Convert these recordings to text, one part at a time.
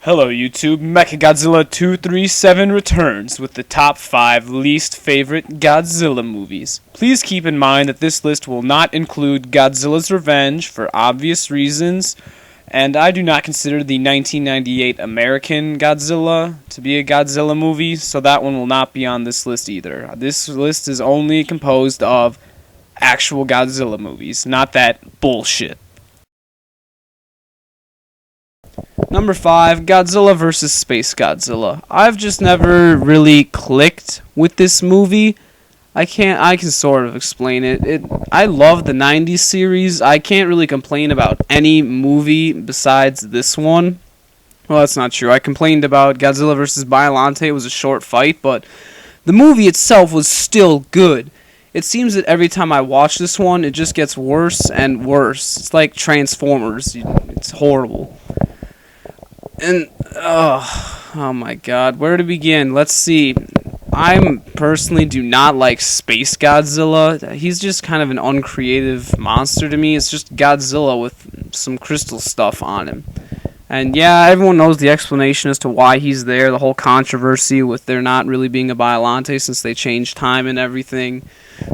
Hello YouTube, Megaguirus 237 returns with the top 5 least favorite Godzilla movies. Please keep in mind that this list will not include Godzilla's Revenge for obvious reasons, and I do not consider the 1998 American Godzilla to be a Godzilla movie, so that one will not be on this list either. This list is only composed of actual Godzilla movies, not that bullshit. Number 5, Godzilla vs. Space Godzilla. I've just never really clicked with this movie. I can sort of explain it. I love the 90s series. I can't really complain about any movie besides this one. Well, that's not true. I complained about Godzilla vs. Biollante. It was a short fight, but the movie itself was still good. It seems that every time I watch this one, it just gets worse and worse. It's like Transformers. It's horrible. And, oh my god, where to begin? Let's see. I personally do not like Space Godzilla. He's just kind of an uncreative monster to me. It's just Godzilla with some crystal stuff on him. And yeah, everyone knows the explanation as to why he's there, the whole controversy with there not really being a Biollante since they changed time and everything.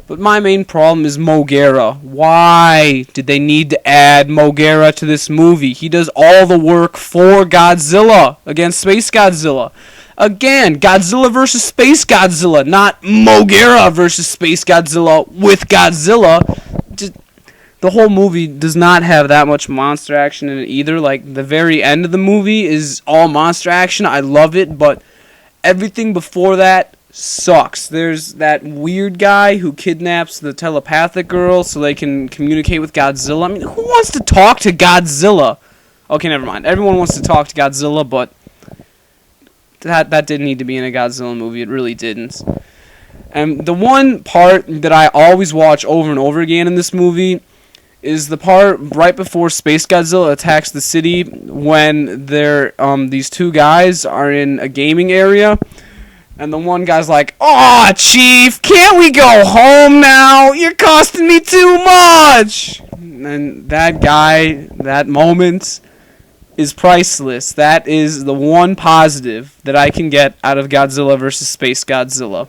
But my main problem is Megaguirus. Why did they need to add Megaguirus to this movie? He does all the work for Godzilla against Space Godzilla. Again, Godzilla versus Space Godzilla, not Megaguirus versus Space Godzilla with Godzilla. The whole movie does not have that much monster action in it either. Like, the very end of the movie is all monster action. I love it, but everything before that sucks. There's that weird guy who kidnaps the telepathic girl so they can communicate with Godzilla. I mean, who wants to talk to Godzilla? Okay, never mind. Everyone wants to talk to Godzilla, but that didn't need to be in a Godzilla movie. It really didn't. And the one part that I always watch over and over again in this movie is the part right before Space Godzilla attacks the city when these two guys are in a gaming area. And the one guy's like, "Aw, Chief, can't we go home now? You're costing me too much!" And that guy, that moment, is priceless. That is the one positive that I can get out of Godzilla vs. Space Godzilla.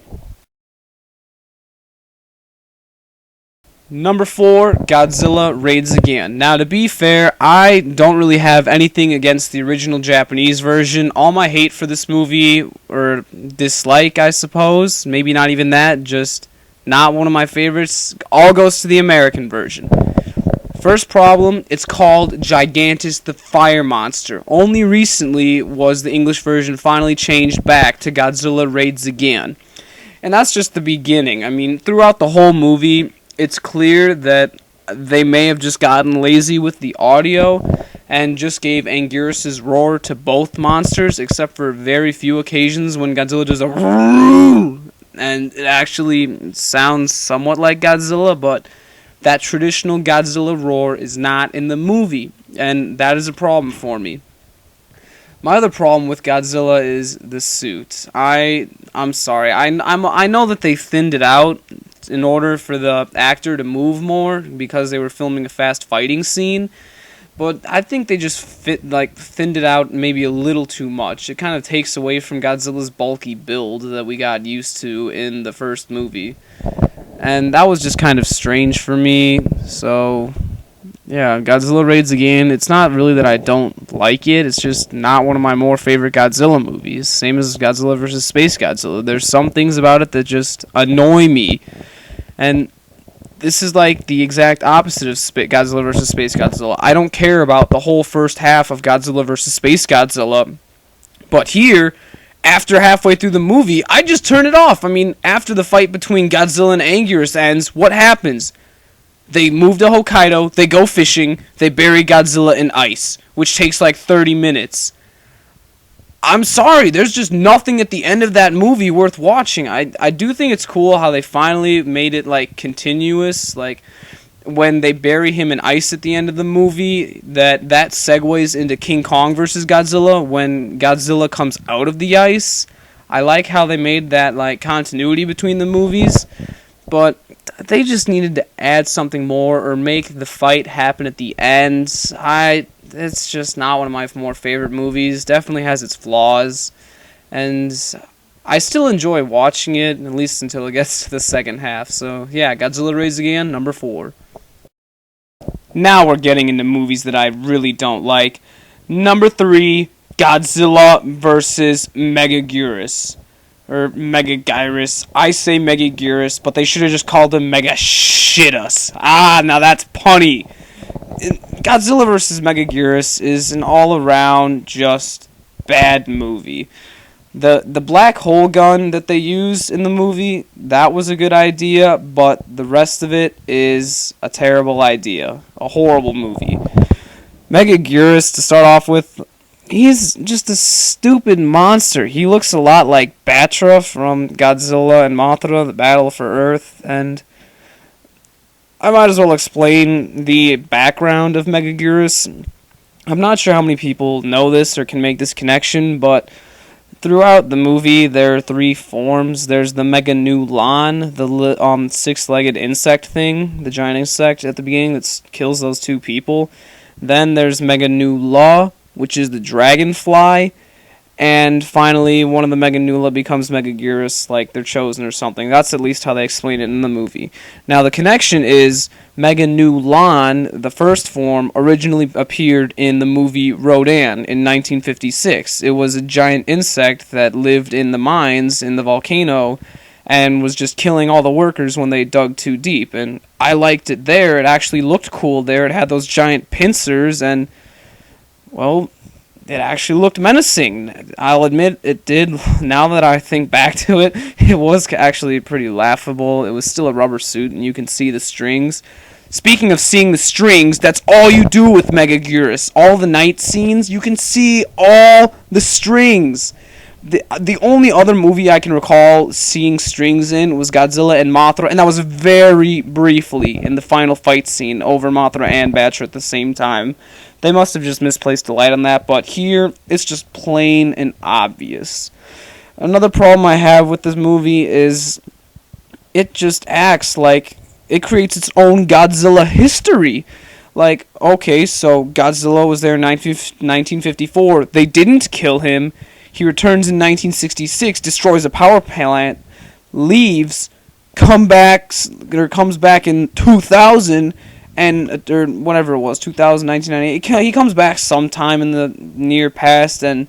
Number 4, Godzilla Raids again. Now, to be fair, I don't really have anything against the original Japanese version. All my hate for this movie, or dislike, I suppose, maybe not even that, just not one of my favorites, all goes to the American version. First problem, it's called Gigantus the Fire Monster. Only recently was the English version finally changed back to Godzilla Raids again. And that's just the beginning. I mean, throughout the whole movie, it's clear that they may have just gotten lazy with the audio and just gave Anguirus' roar to both monsters, except for very few occasions when Godzilla does a roar, and it actually sounds somewhat like Godzilla, but that traditional Godzilla roar is not in the movie, and that is a problem for me. My other problem with Godzilla is the suit. I'm sorry. I know that they thinned it out in order for the actor to move more because they were filming a fast fighting scene, but I think they just thinned it out maybe a little too much. It kind of takes away from Godzilla's bulky build that we got used to in the first movie, and that was just kind of strange for me. So yeah, Godzilla Raids again. It's not really that I don't like it. It's just not one of my more favorite Godzilla movies. Same as Godzilla vs. Space Godzilla. There's some things about it that just annoy me. And this is like the exact opposite of Godzilla vs. Space Godzilla. I don't care about the whole first half of Godzilla vs. Space Godzilla. But here, after halfway through the movie, I just turn it off. I mean, after the fight between Godzilla and Anguirus ends, what happens? They move to Hokkaido, they go fishing, they bury Godzilla in ice, which takes like 30 minutes. I'm sorry, there's just nothing at the end of that movie worth watching. I do think it's cool how they finally made it like continuous, like when they bury him in ice at the end of the movie, that segues into King Kong versus Godzilla when Godzilla comes out of the ice. I like how they made that like continuity between the movies, but they just needed to add something more or make the fight happen at the end. it's just not one of my more favorite movies. Definitely has its flaws, and I still enjoy watching it, at least until it gets to the second half. So yeah, Godzilla Raids Again, number 4. Now we're getting into movies that I really don't like. Number 3, Godzilla vs. Megaguirus. Or Megaguirus. I say Megaguirus, but they should have just called him Mega Shitus. Ah, now that's punny. Godzilla vs. Megaguirus is an all-around just bad movie. The black hole gun that they use in the movie, that was a good idea, but the rest of it is a terrible idea. A horrible movie. Megaguirus, to start off with, he's just a stupid monster. He looks a lot like Batra from Godzilla and Mothra, The Battle for Earth, and I might as well explain the background of Megaguirus. I'm not sure how many people know this or can make this connection, but throughout the movie, there are 3 forms. There's the Meganulon, the six-legged insect thing, the giant insect at the beginning that kills those 2 people. Then there's Meganula, which is the dragonfly. And finally, one of the Meganula becomes Megaguirus, like they're chosen or something. That's at least how they explain it in the movie. Now, the connection is Meganulon, the first form, originally appeared in the movie Rodan in 1956. It was a giant insect that lived in the mines in the volcano and was just killing all the workers when they dug too deep. And I liked it there. It actually looked cool there. It had those giant pincers and, well, it actually looked menacing. I'll admit it did. Now that I think back to it, it was actually pretty laughable. It was still a rubber suit, and you can see the strings. Speaking of seeing the strings, that's all you do with Megaguirus. All the night scenes, you can see all the strings. The only other movie I can recall seeing strings in was Godzilla and Mothra, and that was very briefly in the final fight scene over Mothra and Batra at the same time. They must have just misplaced the light on that, but here, it's just plain and obvious. Another problem I have with this movie is it just acts like it creates its own Godzilla history. Like, okay, so Godzilla was there in 1954. They didn't kill him. He returns in 1966, destroys a power plant, leaves, comes back in 2000, or whatever it was, 2000, 1998. He comes back sometime in the near past and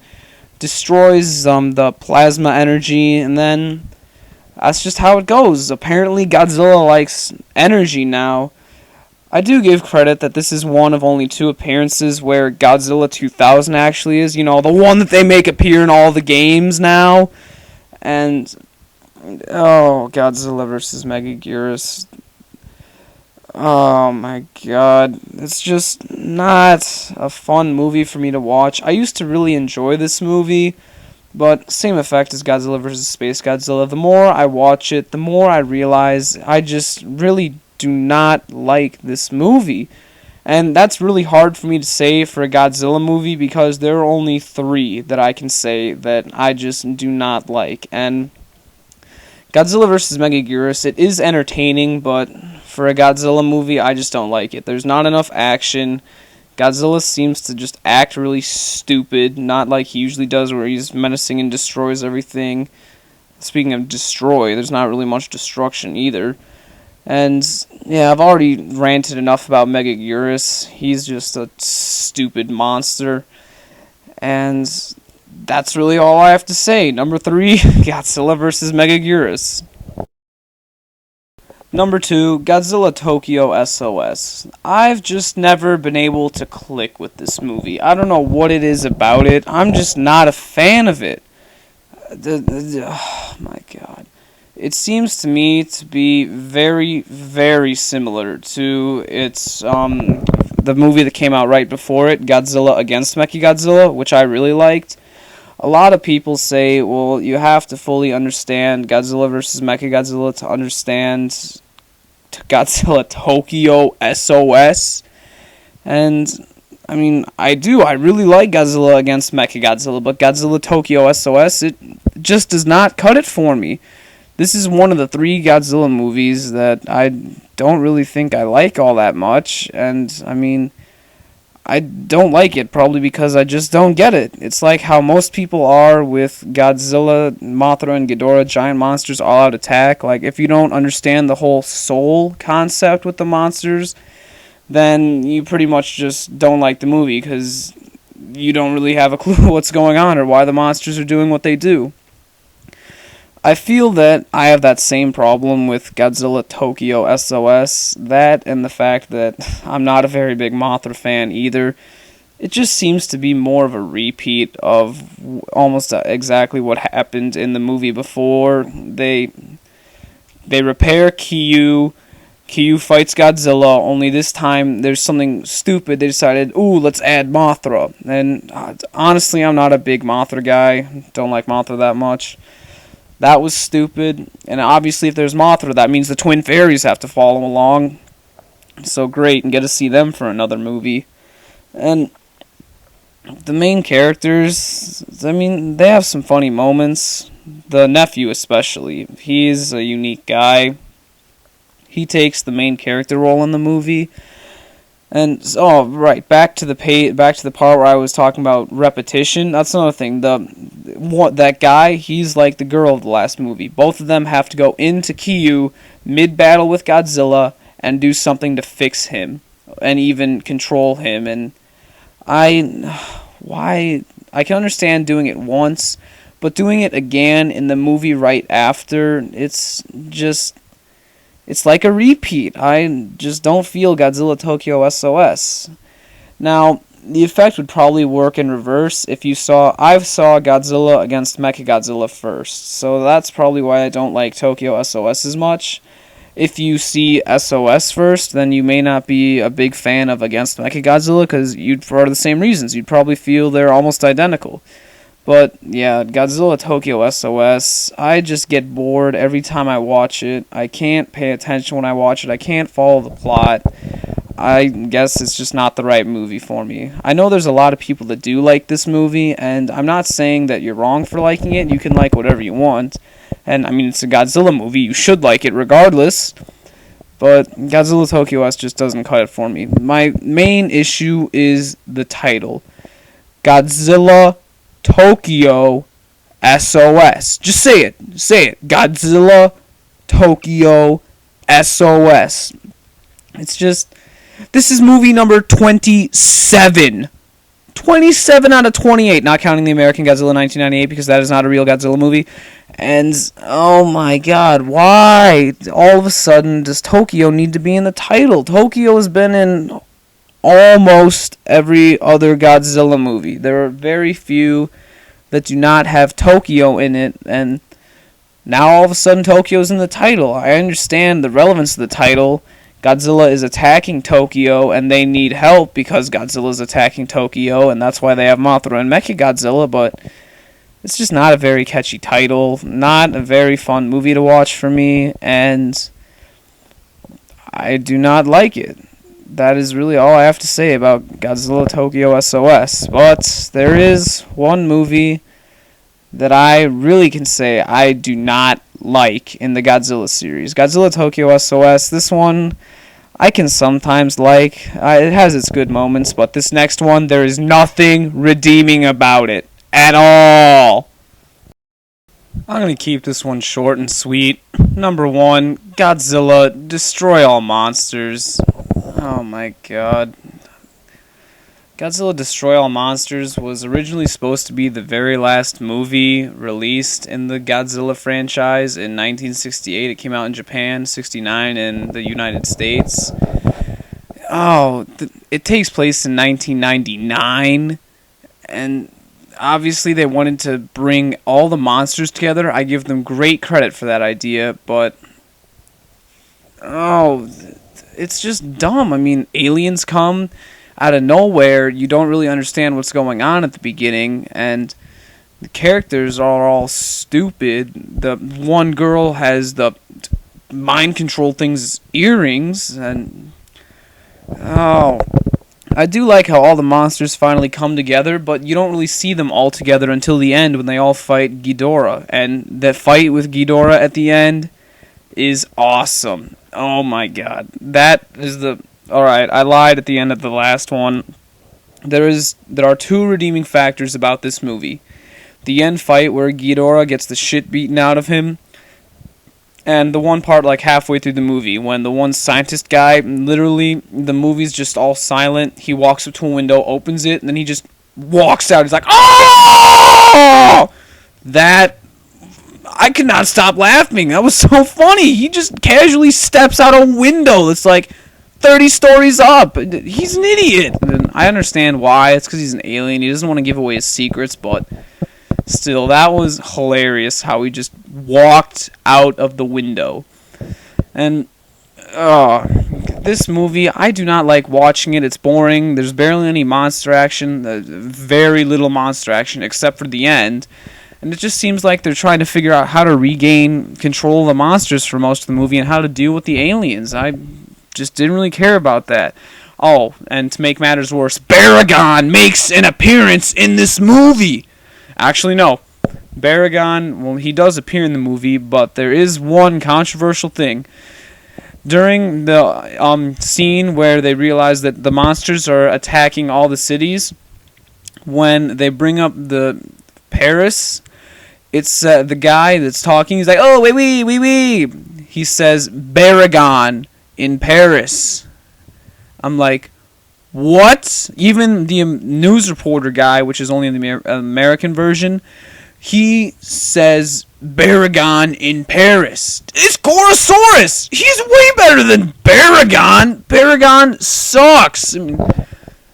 destroys the plasma energy, and then that's just how it goes. Apparently Godzilla likes energy now. I do give credit that this is one of only 2 appearances where Godzilla 2000 actually is, you know, the one that they make appear in all the games now. And, oh, Godzilla vs. Megaguirus. Oh my god, it's just not a fun movie for me to watch. I used to really enjoy this movie, but same effect as Godzilla vs. Space Godzilla. The more I watch it, the more I realize I just really do not like this movie. And that's really hard for me to say for a Godzilla movie because there are only 3 that I can say that I just do not like. And Godzilla vs. Megaguirus, it is entertaining, but for a Godzilla movie, I just don't like it. There's not enough action. Godzilla seems to just act really stupid, not like he usually does where he's menacing and destroys everything. Speaking of destroy, there's not really much destruction either. And, yeah, I've already ranted enough about Megaguirus. He's just a stupid monster. And that's really all I have to say. Number 3, Godzilla vs. Megaguirus. Number 2, Godzilla Tokyo SOS. I've just never been able to click with this movie. I don't know what it is about it. I'm just not a fan of it. Oh my god. It seems to me to be very similar to the movie that came out right before it, Godzilla against Mechagodzilla, which I really liked. A lot of people say, well, you have to fully understand Godzilla vs. Mechagodzilla to understand Godzilla Tokyo SOS. And, I mean, I do. I really like Godzilla against Mechagodzilla, but Godzilla Tokyo SOS, it just does not cut it for me. This is one of the 3 Godzilla movies that I don't really think I like all that much. And, I mean, I don't like it, probably because I just don't get it. It's like how most people are with Godzilla, Mothra, and Ghidorah, giant monsters all out attack. Like, if you don't understand the whole soul concept with the monsters, then you pretty much just don't like the movie, because you don't really have a clue what's going on or why the monsters are doing what they do. I feel that I have that same problem with Godzilla Tokyo SOS, that and the fact that I'm not a very big Mothra fan either. It just seems to be more of a repeat of almost exactly what happened in the movie before. They repair Kyu. Kyu fights Godzilla, only this time there's something stupid. They decided, ooh, let's add Mothra. And honestly, I'm not a big Mothra guy. Don't like Mothra that much. That was stupid, and obviously if there's Mothra, that means the Twin Fairies have to follow along. So great, and get to see them for another movie. And the main characters, I mean, they have some funny moments. The nephew especially. He's a unique guy. He takes the main character role in the movie. And oh right, back to the part where I was talking about repetition. That's another thing. That guy, he's like the girl of the last movie. Both of them have to go into Kyu mid battle with Godzilla and do something to fix him and even control him. And why I can understand doing it once, but doing it again in the movie right after, it's like a repeat. I just don't feel Godzilla Tokyo SOS. Now, the effect would probably work in reverse if I saw Godzilla against Mechagodzilla first. So that's probably why I don't like Tokyo SOS as much. If you see SOS first, then you may not be a big fan of Against Mechagodzilla, because for the same reasons. You'd probably feel they're almost identical. But yeah, Godzilla Tokyo SOS, I just get bored every time I watch it. I can't pay attention when I watch it. I can't follow the plot. I guess it's just not the right movie for me. I know there's a lot of people that do like this movie, and I'm not saying that you're wrong for liking it. You can like whatever you want. And, I mean, it's a Godzilla movie. You should like it regardless. But Godzilla Tokyo S just doesn't cut it for me. My main issue is the title. Godzilla Tokyo SOS. Just say it. Say it. Godzilla Tokyo SOS. It's just... This is movie number 27. 27 out of 28, not counting the American Godzilla 1998, because that is not a real Godzilla movie. And, oh my god, why all of a sudden does Tokyo need to be in the title? Tokyo has been in almost every other Godzilla movie. There are very few that do not have Tokyo in it, and now all of a sudden Tokyo's in the title. I understand the relevance of the title. Godzilla is attacking Tokyo, and they need help because Godzilla is attacking Tokyo, and that's why they have Mothra and Mechagodzilla, but it's just not a very catchy title, not a very fun movie to watch for me, and I do not like it. That is really all I have to say about Godzilla Tokyo SOS, but there is one movie that I really can say I do not like in the Godzilla series. Godzilla Tokyo SOS, this one I can sometimes like. It has its good moments, but this next one, there is nothing redeeming about it at all. I'm going to keep this one short and sweet. Number 1, Godzilla, Destroy All Monsters. Oh my god. Godzilla Destroy All Monsters was originally supposed to be the very last movie released in the Godzilla franchise in 1968. It came out in Japan, 69 in the United States. It takes place in 1999, and obviously they wanted to bring all the monsters together. I give them great credit for that idea, but it's just dumb. I mean, aliens come out of nowhere. You don't really understand what's going on at the beginning, and the characters are all stupid. The one girl has the mind control thing's earrings, and I do like how all the monsters finally come together, but you don't really see them all together until the end when they all fight Ghidorah, and the fight with Ghidorah at the end is awesome. Oh my god. That is the... Alright, I lied at the end of the last one. there are two redeeming factors about this movie. The end fight where Ghidorah gets the shit beaten out of him, and the one part like halfway through the movie when the one scientist guy, literally the movie's just all silent. He walks up to a window, opens it, and then he just walks out. He's like, "Oh!" That I could not stop laughing. That was so funny. He just casually steps out a window that's like 30 stories up. He's an idiot. And I understand why. It's because he's an alien. He doesn't want to give away his secrets, but still, that was hilarious how he just walked out of the window. And this movie, I do not like watching it. It's boring. There's barely any monster action. Very little monster action except for the end. And it just seems like they're trying to figure out how to regain control of the monsters for most of the movie and how to deal with the aliens. I just didn't really care about that. Oh, and to make matters worse, Baragon makes an appearance in this movie. Actually, no. Baragon, well, he does appear in the movie, but there is one controversial thing. During the scene where they realize that the monsters are attacking all the cities, when they bring up the Paris, it's the guy that's talking. He's like, "Oh, wait. He says Baragon in Paris." I'm like, what? Even the news reporter guy, which is only in the American version, he says Baragon in Paris. It's Gorosaurus! He's way better than Baragon! Baragon sucks! I mean,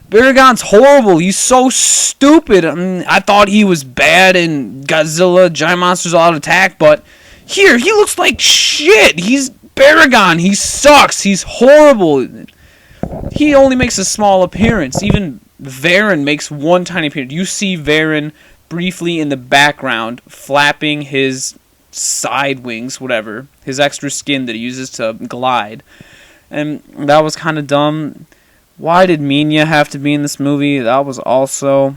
Baragon's horrible. He's so stupid. I mean, I thought he was bad in Godzilla, Giant Monsters All Out Attack, but here, he looks like shit. He's Baragon. He sucks. He's horrible. He only makes a small appearance. Even Varen makes one tiny appearance. You see Varen briefly in the background, flapping his side wings, whatever, his extra skin that he uses to glide. And that was kind of dumb. Why did Minya have to be in this movie? That was also...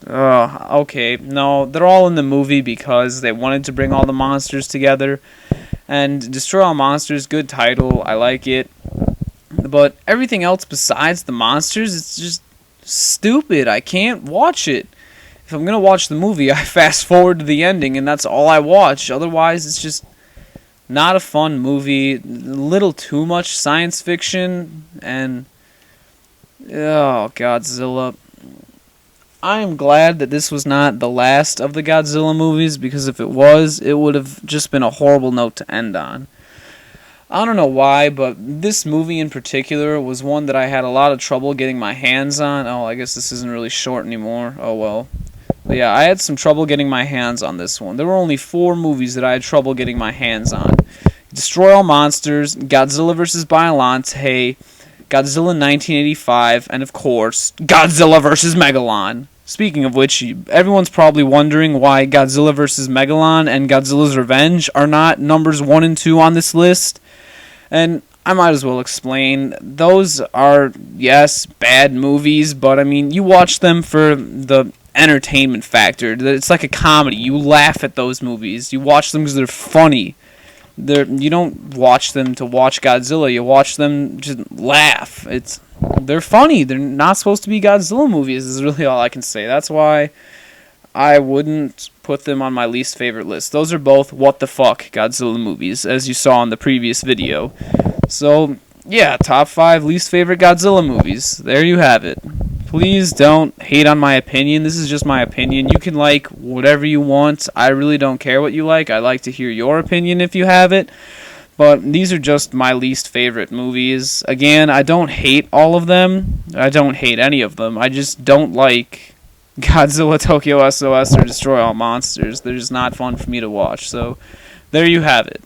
okay, no, they're all in the movie because they wanted to bring all the monsters together. And Destroy All Monsters, good title, I like it. But everything else besides the monsters, it's just stupid. I can't watch it. If I'm going to watch the movie, I fast forward to the ending, and that's all I watch. Otherwise, it's just not a fun movie. A little too much science fiction, and... oh, Godzilla. I am glad that this was not the last of the Godzilla movies, because if it was, it would have just been a horrible note to end on. I don't know why, but this movie in particular was one that I had a lot of trouble getting my hands on. Oh, I guess this isn't really short anymore. Oh, well. But yeah, I had some trouble getting my hands on this one. There were only 4 movies that I had trouble getting my hands on. Destroy All Monsters, Godzilla vs. Biollante, Godzilla 1985, and of course, Godzilla vs. Megalon. Speaking of which, everyone's probably wondering why Godzilla vs. Megalon and Godzilla's Revenge are not numbers 1 and 2 on this list. And I might as well explain. Those are, yes, bad movies, but I mean, you watch them for the entertainment factor. It's like a comedy. You laugh at those movies. You watch them because they're funny. You don't watch them to watch Godzilla. You watch them just laugh. They're funny. They're not supposed to be Godzilla movies, is really all I can say. That's why I wouldn't put them on my least favorite list. Those are both what the fuck Godzilla movies, as you saw in the previous video. So, yeah, top 5 least favorite Godzilla movies. There you have it. Please don't hate on my opinion. This is just my opinion. You can like whatever you want. I really don't care what you like. I like to hear your opinion if you have it. But these are just my least favorite movies. Again, I don't hate all of them. I don't hate any of them. I just don't like Godzilla Tokyo SOS or Destroy All Monsters. They're just not fun for me to watch. So, there you have it.